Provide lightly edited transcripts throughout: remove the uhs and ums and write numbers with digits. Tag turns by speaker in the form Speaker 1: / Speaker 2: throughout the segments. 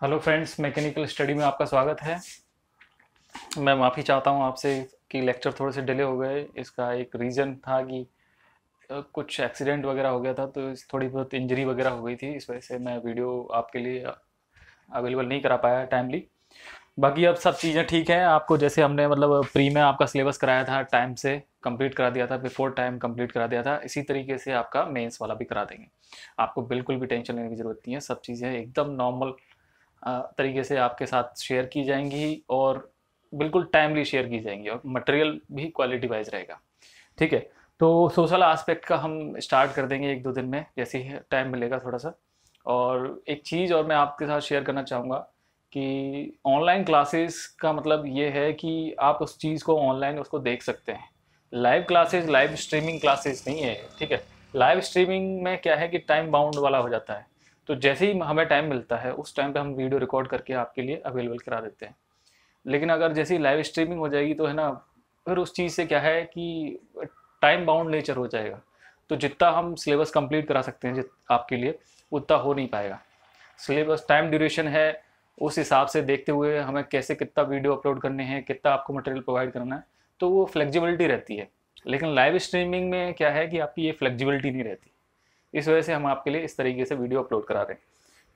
Speaker 1: Hello friends, mechanical study में आपका स्वागत है। मैं माफ़ी चाहता हूँ आपसे कि लेक्चर थोड़े से डिले हो गए। इसका एक रीज़न था कि कुछ एक्सीडेंट वगैरह हो गया था, तो थोड़ी बहुत इंजरी वगैरह हो गई थी। इस वजह से मैं वीडियो आपके लिए अवेलेबल नहीं करा पाया टाइमली। बाकी अब सब चीज़ें ठीक हैं। आपको जैसे हमने मतलब प्री में आपका सिलेबस कराया था, टाइम से कंप्लीट करा दिया था, बिफोर टाइम कंप्लीट करा दिया था, इसी तरीके से आपका मेंस वाला भी करा देंगे। आपको बिल्कुल भी टेंशन लेने की ज़रूरत नहीं है। सब चीज़ें एकदम नॉर्मल तरीके से आपके साथ शेयर की जाएंगी और बिल्कुल टाइमली शेयर की जाएंगी, और मटेरियल भी क्वालिटी वाइज रहेगा। ठीक है। तो सोशल एस्पेक्ट का हम स्टार्ट कर देंगे एक दो दिन में, जैसे ही टाइम मिलेगा थोड़ा सा। और एक चीज़ और मैं आपके साथ शेयर करना चाहूँगा कि ऑनलाइन क्लासेस का मतलब ये है कि आप उस चीज़ को ऑनलाइन उसको देख सकते हैं। Live classes live streaming classes नहीं है। ठीक है। लाइव स्ट्रीमिंग में क्या है कि टाइम बाउंड वाला हो जाता है। तो जैसे ही हमें टाइम मिलता है उस टाइम पे हम वीडियो रिकॉर्ड करके आपके लिए अवेलेबल करा देते हैं। लेकिन अगर जैसे ही लाइव स्ट्रीमिंग हो जाएगी तो है ना, फिर उस चीज़ से क्या है कि टाइम बाउंड नेचर हो जाएगा। तो जितना हम सिलेबस कंप्लीट करा सकते हैं आपके लिए, उतना हो नहीं पाएगा। सिलेबस टाइम ड्यूरेशन है, उस हिसाब से देखते हुए हमें कैसे कितना वीडियो अपलोड करने हैं, कितना आपको मटेरियल प्रोवाइड करना है, तो वो फ्लेक्सिबिलिटी रहती है। लेकिन लाइव स्ट्रीमिंग में क्या है कि आपकी ये फ्लेक्सिबिलिटी नहीं रहती। इस वजह से हम आपके लिए इस तरीके से वीडियो अपलोड करा रहे हैं।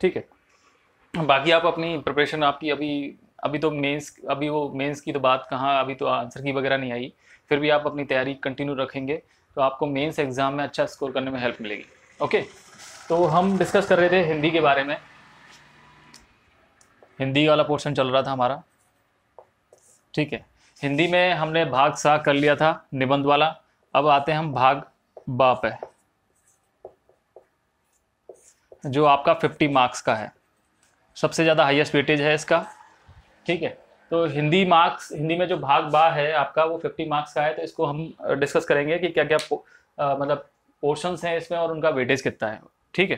Speaker 1: ठीक है। बाकी आप अपनी प्रिपरेशन आपकी अभी अभी तो मेंस, अभी वो मेंस की तो बात कहाँ, अभी तो आंसर की वगैरह नहीं आई। फिर भी आप अपनी तैयारी कंटिन्यू रखेंगे तो आपको मेंस एग्ज़ाम में अच्छा स्कोर करने में हेल्प मिलेगी। ओके। तो हम डिस्कस कर रहे थे हिंदी के बारे में। हिंदी वाला पोर्शन चल रहा था हमारा। ठीक है। हिंदी में हमने भाग सा कर लिया था, निबंध वाला। अब आते हैं हम भाग बा पे, जो आपका 50 मार्क्स का है। सबसे ज़्यादा हाईएस्ट वेटेज है इसका। ठीक है। तो हिंदी मार्क्स, हिंदी में जो भाग बा है आपका वो 50 मार्क्स का है। तो इसको हम डिस्कस करेंगे कि क्या क्या मतलब पोर्शंस हैं इसमें और उनका वेटेज कितना है। ठीक है।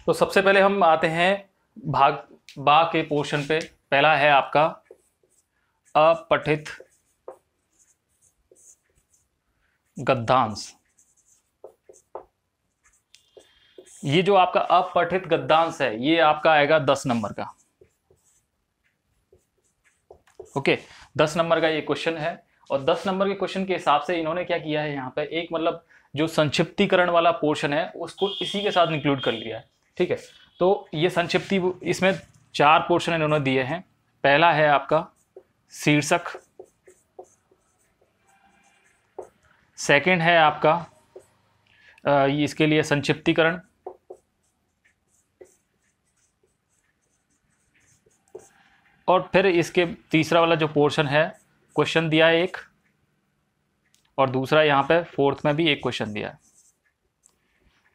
Speaker 1: तो सबसे पहले हम आते हैं भाग बा के पोर्शन पे। पहला है आपका अपठित गद्यांश। ये जो आपका अपठित गद्यांश है ये आपका आएगा 10 नंबर का। ओके। 10 नंबर का ये क्वेश्चन है। और 10 नंबर के क्वेश्चन के हिसाब से इन्होंने क्या किया है, यहाँ पे एक मतलब जो संक्षिप्तीकरण वाला पोर्शन है उसको इसी के साथ इंक्लूड कर लिया है। ठीक है। तो ये संक्षिप्ति, इसमें 4 पोर्शन इन्होंने दिए हैं। पहला है आपका शीर्षक, सेकंड है आपका इसके लिए संक्षिप्तीकरण, और फिर इसके तीसरा वाला जो पोर्शन है क्वेश्चन दिया है एक, और दूसरा यहाँ पे फोर्थ में भी एक क्वेश्चन दिया है।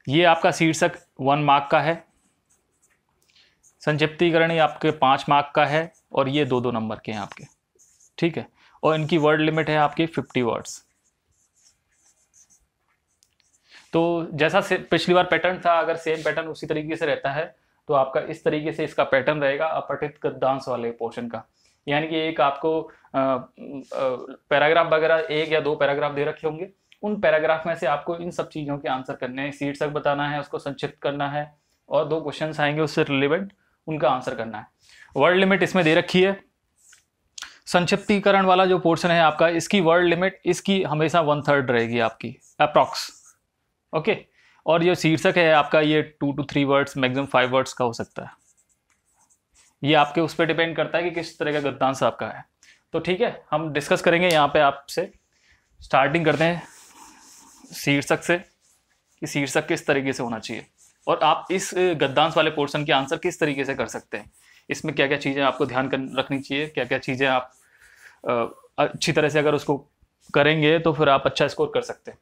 Speaker 1: ये आपका शीर्षक 1 मार्क का है, संक्षिप्तीकरण ये आपके 5 मार्क का है, और ये 2-2 नंबर के हैं आपके। ठीक है। और इनकी वर्ड लिमिट है आपकी 50 वर्ड्स। तो जैसा से पिछली बार पैटर्न था, अगर सेम पैटर्न उसी तरीके से रहता है तो आपका इस तरीके से इसका पैटर्न रहेगा अपठित गद्यांश वाले पोर्शन का। यानी कि एक आपको पैराग्राफ वगैरह 1 या 2 पैराग्राफ दे रखे होंगे। उन पैराग्राफ में से आपको इन सब चीज़ों के आंसर करने हैं, शीर्षक बताना है, उसको संक्षिप्त करना है, और 2 क्वेश्चन आएंगे उससे रिलेवेंट, उनका आंसर करना है। वर्ड लिमिट इसमें दे रखी है। संक्षिप्तीकरण वाला जो पोर्शन है आपका, इसकी वर्ड लिमिट इसकी हमेशा 1/3 रहेगी आपकी अप्रॉक्स। ओके। और ये शीर्षक है आपका, ये 2 to 3 वर्ड्स, मैक्सिमम 5 वर्ड्स का हो सकता है। ये आपके उस पर डिपेंड करता है कि किस तरह का गद्यांश आपका है। तो ठीक है, हम डिस्कस करेंगे यहाँ पे आपसे। स्टार्टिंग करते हैं शीर्षक से, कि शीर्षक किस तरीके से होना चाहिए और आप इस गद्यांश वाले पोर्शन के आंसर किस तरीके से कर सकते हैं। इसमें क्या क्या चीज़ें आपको ध्यान रखनी चाहिए, क्या क्या चीज़ें आप अच्छी तरह से अगर उसको करेंगे तो फिर आप अच्छा स्कोर कर सकते हैं।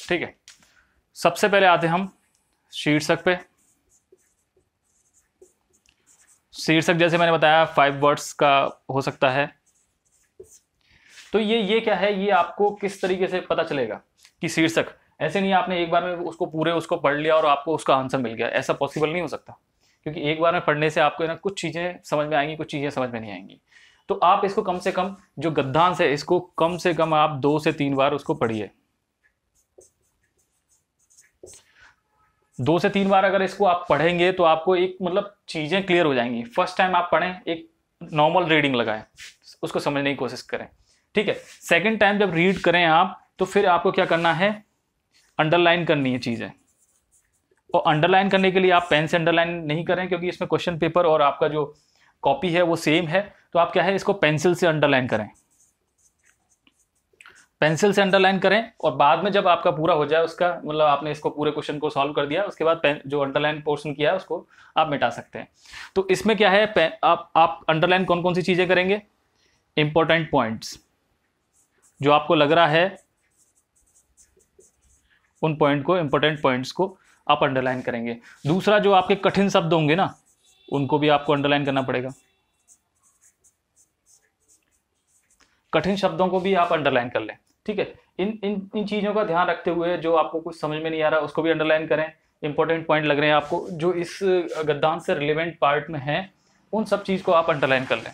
Speaker 1: ठीक है। सबसे पहले आते हैं हम शीर्षक पे। शीर्षक जैसे मैंने बताया 5 वर्ड्स का हो सकता है। तो ये क्या है, ये आपको किस तरीके से पता चलेगा कि शीर्षक, ऐसे नहीं आपने एक बार में उसको पूरे उसको पढ़ लिया और आपको उसका आंसर मिल गया, ऐसा पॉसिबल नहीं हो सकता। क्योंकि एक बार में पढ़ने से आपको ना कुछ चीज़ें समझ में आएंगी, कुछ चीज़ें समझ में नहीं आएंगी। तो आप इसको कम से कम, जो गद्यांश है इसको कम से कम आप 2 से 3 बार उसको पढ़िए। 2 से 3 बार अगर इसको आप पढ़ेंगे तो आपको एक मतलब चीज़ें क्लियर हो जाएंगी। फर्स्ट टाइम आप पढ़ें, एक नॉर्मल रीडिंग लगाएं, उसको समझने की कोशिश करें, ठीक है। सेकंड टाइम जब रीड करें आप, तो फिर आपको क्या करना है, अंडरलाइन करनी है चीज़ें। और अंडरलाइन करने के लिए आप पेन से अंडरलाइन नहीं करें, क्योंकि इसमें क्वेश्चन पेपर और आपका जो कॉपी है वो सेम है। तो आप क्या है, इसको पेंसिल से अंडरलाइन करें, पेंसिल से अंडरलाइन करें। और बाद में जब आपका पूरा हो जाए, उसका मतलब आपने इसको पूरे क्वेश्चन को सॉल्व कर दिया, उसके बाद जो अंडरलाइन पोर्शन किया है उसको आप मिटा सकते हैं। तो इसमें क्या है, आप अंडरलाइन कौन कौन सी चीज़ें करेंगे, इंपॉर्टेंट पॉइंट्स जो आपको लग रहा है, उन पॉइंट को, इंपॉर्टेंट पॉइंट्स को आप अंडरलाइन करेंगे। दूसरा, जो आपके कठिन शब्द होंगे ना, उनको भी आपको अंडरलाइन करना पड़ेगा। कठिन शब्दों को भी आप अंडरलाइन कर लें, ठीक है। इन इन इन चीज़ों का ध्यान रखते हुए, जो आपको कुछ समझ में नहीं आ रहा उसको भी अंडरलाइन करें। इंपॉर्टेंट पॉइंट लग रहे हैं आपको जो इस गद्यांश से रिलेवेंट पार्ट में है, उन सब चीज़ को आप अंडरलाइन कर लें,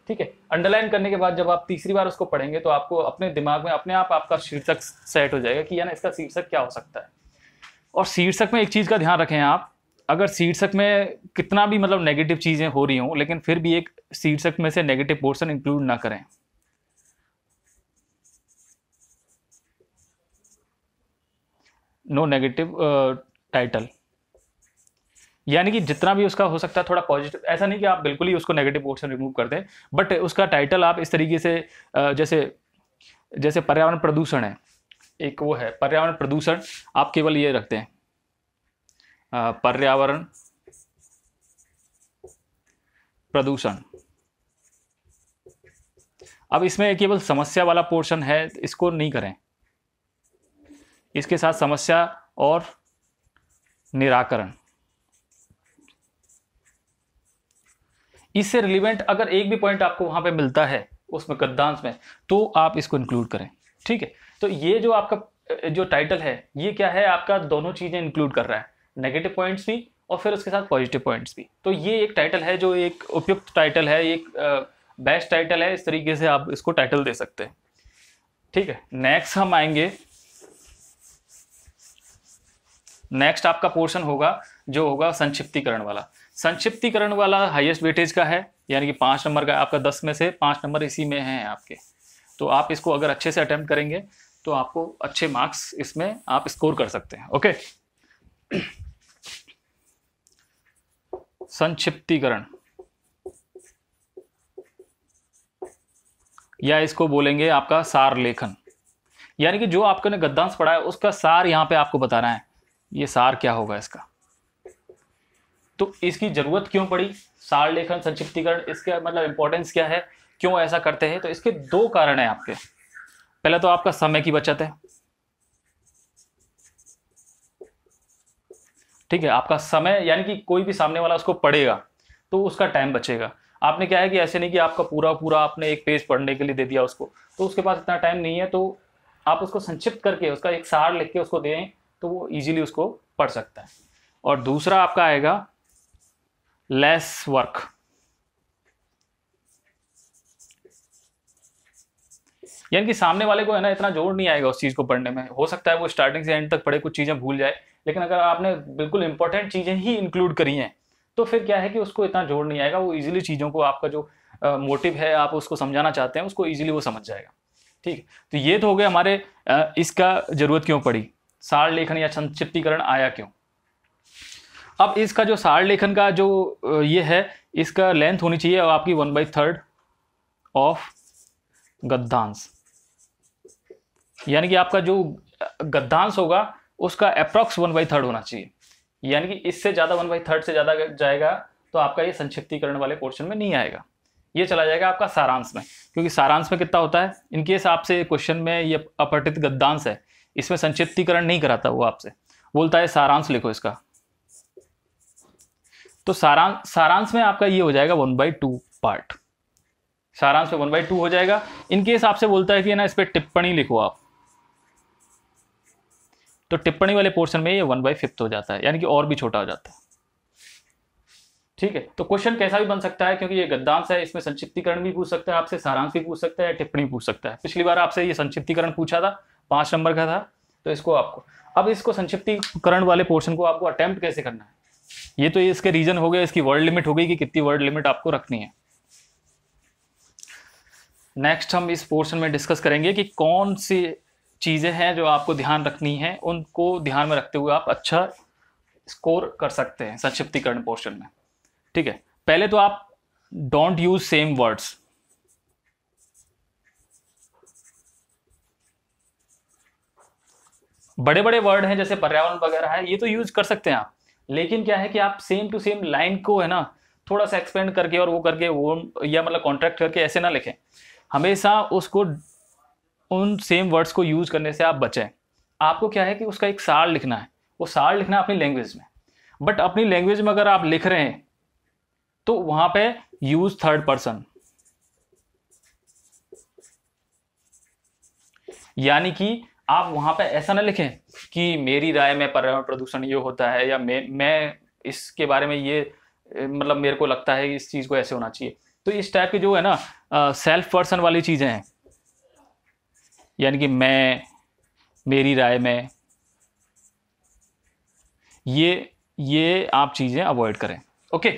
Speaker 1: ठीक है। अंडरलाइन करने के बाद जब आप तीसरी बार उसको पढ़ेंगे तो आपको अपने दिमाग में अपने आप आपका शीर्षक सेट हो जाएगा कि यानी इसका शीर्षक क्या हो सकता है। और शीर्षक में एक चीज़ का ध्यान रखें आप, अगर शीर्षक में कितना भी मतलब नेगेटिव चीज़ें हो रही हों, लेकिन फिर भी एक शीर्षक में से नेगेटिव पोर्शन इंक्लूड ना करें। नो नेगेटिव टाइटल, यानी कि जितना भी उसका हो सकता है थोड़ा पॉजिटिव, ऐसा नहीं कि आप बिल्कुल ही उसको नेगेटिव पोर्शन रिमूव कर दें, बट उसका टाइटल आप इस तरीके से जैसे पर्यावरण प्रदूषण है, एक वो है पर्यावरण प्रदूषण, आप केवल ये रखते हैं पर्यावरण प्रदूषण। अब इसमें केवल समस्या वाला पोर्शन है, इसको नहीं करें, इसके साथ समस्या और निराकरण, इससे रिलेवेंट अगर एक भी पॉइंट आपको वहां पे मिलता है उसमें गद्यांश में, तो आप इसको इंक्लूड करें, ठीक है। तो ये जो आपका जो टाइटल है, ये क्या है, आपका दोनों चीजें इंक्लूड कर रहा है, नेगेटिव पॉइंट्स भी और फिर उसके साथ पॉजिटिव पॉइंट्स भी। तो ये एक टाइटल है जो एक उपयुक्त टाइटल है, एक बेस्ट टाइटल है, इस तरीके से आप इसको टाइटल दे सकते हैं, ठीक है। नेक्स्ट हम आएंगे, नेक्स्ट आपका पोर्शन होगा जो होगा संक्षिप्तीकरण वाला। संक्षिप्तीकरण वाला हाईएस्ट वेटेज का है, यानी कि 5 नंबर का, आपका 10 में से 5 नंबर इसी में हैं आपके। तो आप इसको अगर अच्छे से अटेम्प्ट करेंगे तो आपको अच्छे मार्क्स इसमें आप स्कोर कर सकते हैं, ओके। संक्षिप्तीकरण, या इसको बोलेंगे आपका सार लेखन, यानी कि जो आपने गद्यांश पढ़ा है उसका सार यहाँ पे आपको बताना है, ये सार क्या होगा इसका। तो इसकी जरूरत क्यों पड़ी, सार लेखन, संक्षिप्तीकरण, इसका मतलब इंपॉर्टेंस क्या है, क्यों ऐसा करते हैं। तो इसके 2 कारण हैं आपके। पहले तो आपका समय की बचत है, ठीक है। आपका समय, यानी कि कोई भी सामने वाला उसको पढ़ेगा तो उसका टाइम बचेगा। आपने क्या है कि ऐसे नहीं कि आपका पूरा पूरा आपने एक पेज पढ़ने के लिए दे दिया उसको, तो उसके पास इतना टाइम नहीं है, तो आप उसको संक्षिप्त करके उसका एक सार लिख के उसको दें तो वो इजीली उसको पढ़ सकता है। और दूसरा आपका आएगा लेस वर्क, यानी कि सामने वाले को है ना इतना जोर नहीं आएगा उस चीज को पढ़ने में। हो सकता है वो स्टार्टिंग से एंड तक पढ़े, कुछ चीजें भूल जाए, लेकिन अगर आपने बिल्कुल इंपॉर्टेंट चीजें ही इंक्लूड करी हैं तो फिर क्या है कि उसको इतना जोर नहीं आएगा, वो इजीली चीजों को, आपका जो मोटिव है आप उसको समझाना चाहते हैं उसको इजीली वो समझ जाएगा, ठीक। तो ये तो हो गए हमारे इसका जरूरत क्यों पड़ी, सार लेखन या संक्षिप्तीकरण आया क्यों। अब इसका जो सार लेखन का जो ये है, इसका लेंथ होनी चाहिए आपकी 1/3 ऑफ गद्यांश, यानी कि आपका जो गद्यांश होगा उसका अप्रॉक्स 1/3 होना चाहिए, यानी कि इससे ज़्यादा 1/3 से ज़्यादा जाएगा तो आपका ये संक्षिप्तीकरण वाले पोर्शन में नहीं आएगा, ये चला जाएगा आपका सारांश में। क्योंकि सारांश में कितना होता है, इनकेस आपसे क्वेश्चन में ये अपठित गद्यांश है, इसमें संक्षिप्तीकरण नहीं कराता, वो आपसे बोलता है सारांश लिखो इसका। तो सारांश में आपका ये हो जाएगा 1/2 पार्ट, सारांश में 1/2 हो जाएगा। इनकेस आपसे बोलता है कि ना इस पर टिप्पणी लिखो आप, तो टिप्पणी वाले पोर्शन में ये 1/5 हो जाता है, यानी कि और भी छोटा हो जाता है, ठीक है। तो क्वेश्चन कैसा भी बन सकता है, क्योंकि ये गद्यांश है, इसमें संक्षिप्तीकरण भी पूछ सकता है आपसे, सारांश भी पूछ सकता है, टिप्पणी पूछ सकता है। पिछली बार आपसे ये संक्षिप्तीकरण पूछा था, 5 नंबर का था, तो इसको आपको अब इसको संक्षिप्तीकरण वाले पोर्शन को आपको अटेम्प्ट कैसे करना है, ये तो ये इसके रीजन हो गए, इसकी वर्ड लिमिट हो गई कि कितनी वर्ड लिमिट आपको रखनी है। नेक्स्ट हम इस पोर्शन में डिस्कस करेंगे कि कौन सी चीज़ें हैं जो आपको ध्यान रखनी है, उनको ध्यान में रखते हुए आप अच्छा स्कोर कर सकते हैं संक्षिप्तीकरण पोर्शन में। ठीक है, पहले तो आप डोंट यूज सेम वर्ड्स। बड़े बड़े वर्ड हैं जैसे पर्यावरण वगैरह है, ये तो यूज कर सकते हैं आप, लेकिन क्या है कि आप सेम टू सेम लाइन को है ना थोड़ा सा एक्सपेंड करके और वो करके वो या मतलब कॉन्ट्रैक्ट करके ऐसे ना लिखें। हमेशा उसको उन सेम वर्ड्स को यूज करने से आप बचें। आपको क्या है कि उसका एक सार लिखना है, वो सार लिखना है अपनी लैंग्वेज में, बट अपनी लैंग्वेज में अगर आप लिख रहे हैं तो वहां पे यूज थर्ड पर्सन, यानी कि आप वहां पे ऐसा ना लिखें कि मेरी राय में पर्यावरण प्रदूषण ये होता है, या मैं इसके बारे में ये मतलब मेरे को लगता है कि इस चीज को ऐसे होना चाहिए। तो इस टाइप के जो है ना सेल्फ पर्सन वाली चीजें हैं, यानी कि मैं, मेरी राय में, ये आप चीजें अवॉइड करें। ओके,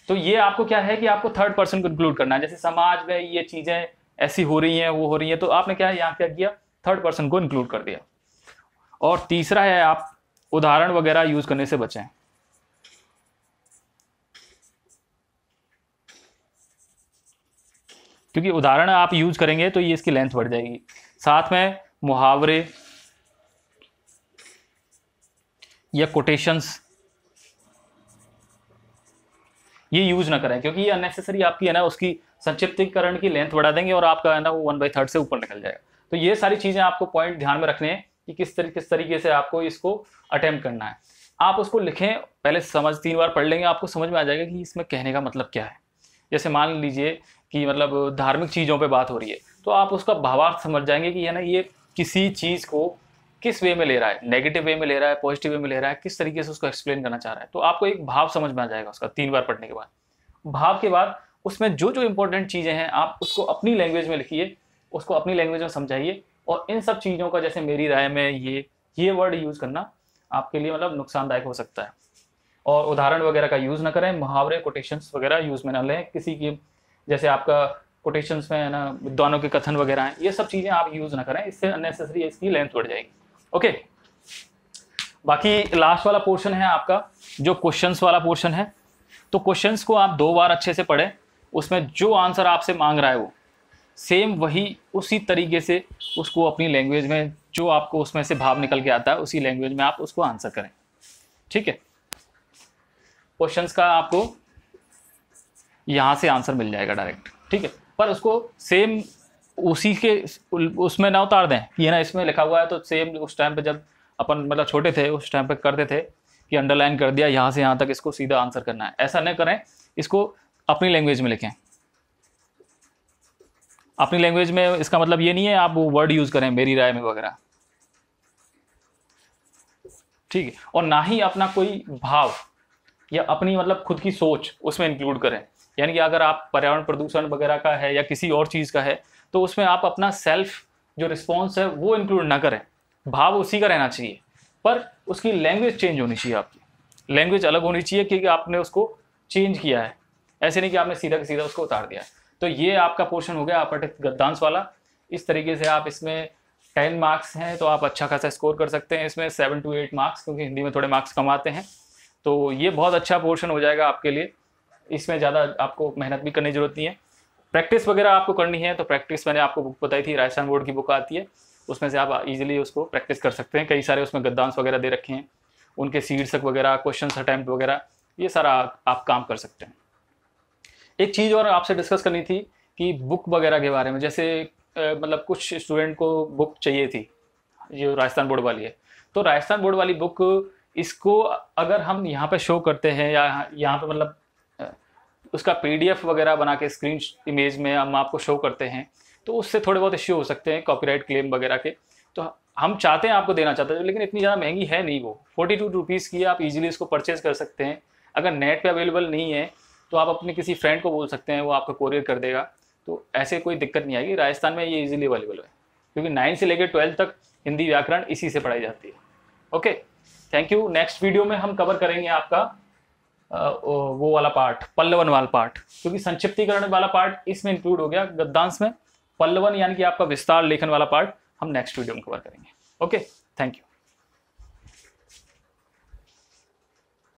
Speaker 1: तो ये आपको क्या है कि आपको थर्ड पर्सन को इंक्लूड करना है। जैसे समाज में ये चीजें ऐसी हो रही हैं, वो हो रही हैं, तो आपने क्या है यहाँ क्या किया, थर्ड पर्सन को इंक्लूड कर दिया। और तीसरा है आप उदाहरण वगैरह यूज करने से बचें, क्योंकि उदाहरण आप यूज करेंगे तो ये इसकी लेंथ बढ़ जाएगी। साथ में मुहावरे या कोटेशंस ये यूज ना करें, क्योंकि ये अननेसेसरी आपकी है ना उसकी संक्षिप्तीकरण की लेंथ बढ़ा देंगे और आपका है ना वो 1/3 से ऊपर निकल जाएगा। तो ये सारी चीजें आपको पॉइंट ध्यान में रखने हैं कि किस तरीके से आपको इसको अटेम्प्ट करना है। आप उसको लिखें, पहले 3 बार पढ़ लेंगे, आपको समझ में आ जाएगा कि इसमें कहने का मतलब क्या है। जैसे मान लीजिए कि मतलब धार्मिक चीज़ों पे बात हो रही है, तो आप उसका भावार्थ समझ जाएंगे कि है ना ये किसी चीज़ को किस वे में ले रहा है, नेगेटिव वे में ले रहा है, पॉजिटिव वे में ले रहा है, किस तरीके से उसको एक्सप्लेन करना चाह रहा है। तो आपको एक भाव समझ में आ जाएगा उसका 3 बार पढ़ने के बाद। भाव के बाद उसमें जो जो इंपॉर्टेंट चीज़ें हैं आप उसको अपनी लैंग्वेज में लिखिए, उसको अपनी लैंग्वेज में समझाइए। और इन सब चीज़ों का जैसे मेरी राय में ये वर्ड यूज़ करना आपके लिए मतलब नुकसानदायक हो सकता है। और उदाहरण वगैरह का यूज़ ना करें, मुहावरे कोटेशंस वगैरह यूज़ में ना लें किसी की, जैसे आपका कोटेशंस में है ना विद्वानों के कथन वगैरह हैं, ये सब चीज़ें आप यूज़ ना करें, इससे अननेसेसरी इसकी लेंथ बढ़ जाएगी। ओके, बाकी लास्ट वाला पोर्शन है आपका जो क्वेश्चंस वाला पोर्शन है। तो क्वेश्चंस को आप 2 बार अच्छे से पढ़ें, उसमें जो आंसर आपसे मांग रहा है वो सेम वही उसी तरीके से उसको अपनी लैंग्वेज में जो आपको उसमें से भाव निकल के आता है उसी लैंग्वेज में आप उसको आंसर करें। ठीक है, क्वेश्चंस का आपको यहाँ से आंसर मिल जाएगा डायरेक्ट। ठीक है, पर उसको सेम उसी के उसमें ना उतार दें कि है ना इसमें लिखा हुआ है तो सेम उस टाइम पे जब अपन मतलब छोटे थे उस टाइम पे करते थे कि अंडरलाइन कर दिया यहाँ से यहाँ तक इसको सीधा आंसर करना है, ऐसा न करें। इसको अपनी लैंग्वेज में लिखें। अपनी लैंग्वेज में इसका मतलब ये नहीं है आप वो वर्ड यूज करें मेरी राय में वगैरह, ठीक है। और ना ही अपना कोई भाव या अपनी मतलब खुद की सोच उसमें इंक्लूड करें। यानी कि अगर आप पर्यावरण प्रदूषण वगैरह का है या किसी और चीज़ का है तो उसमें आप अपना सेल्फ जो रिस्पॉन्स है वो इंक्लूड ना करें, भाव उसी का रहना चाहिए, पर उसकी लैंग्वेज चेंज होनी चाहिए। आपकी लैंग्वेज अलग होनी चाहिए क्योंकि आपने उसको चेंज किया है, ऐसे नहीं कि आपने सीधा सीधा उसको उतार दिया। तो ये आपका पोर्शन हो गया अपठित गद्यांश वाला। इस तरीके से आप इसमें 10 मार्क्स हैं तो आप अच्छा खासा स्कोर कर सकते हैं इसमें 7 to 8 मार्क्स, क्योंकि हिंदी में थोड़े मार्क्स कम आते हैं। तो ये बहुत अच्छा पोर्शन हो जाएगा आपके लिए, इसमें ज़्यादा आपको मेहनत भी करने की जरूरत नहीं है। प्रैक्टिस वगैरह आपको करनी है तो प्रैक्टिस मैंने आपको बुक बताई थी, राजस्थान बोर्ड की बुक आती है, उसमें से आप इजीली उसको प्रैक्टिस कर सकते हैं। कई सारे उसमें गद्यांश वगैरह दे रखे हैं, उनके शीर्षक वगैरह, क्वेश्चन अटैम्प्ट वगैरह, ये सारा आप काम कर सकते हैं। एक चीज़ और आपसे डिस्कस करनी थी कि बुक वगैरह के बारे में, जैसे मतलब कुछ स्टूडेंट को बुक चाहिए थी जो राजस्थान बोर्ड वाली है, तो राजस्थान बोर्ड वाली बुक इसको अगर हम यहाँ पे शो करते हैं या यहाँ पे मतलब उसका PDF वगैरह बना के स्क्रीन इमेज में हम आपको शो करते हैं तो उससे थोड़े बहुत इश्यू हो सकते हैं कॉपीराइट क्लेम वगैरह के। तो हम चाहते हैं आपको देना चाहते हैं, लेकिन इतनी ज़्यादा महंगी है नहीं, वो 42 रुपीज़ की, आप इजीली इसको परचेज कर सकते हैं। अगर नेट पे अवेलेबल नहीं है तो आप अपने किसी फ्रेंड को बोल सकते हैं, वो आपको कोरियर कर देगा, तो ऐसे कोई दिक्कत नहीं आएगी। राजस्थान में ये इजीली अवेलेबल है। क्योंकि 9 से लेकर 12 तक हिंदी व्याकरण इसी से पढ़ाई जाती है। Okay, thank you. Next video में हम कवर करेंगे आपका वो वाला पार्ट, पल्लवन वाला पार्ट, क्योंकि संक्षिप्तीकरण वाला पार्ट इसमें इंक्लूड हो गया गद्यांश में। पल्लवन यानी कि आपका विस्तार लेखन वाला पार्ट हम नेक्स्ट वीडियो में कवर करेंगे। Okay, thank you.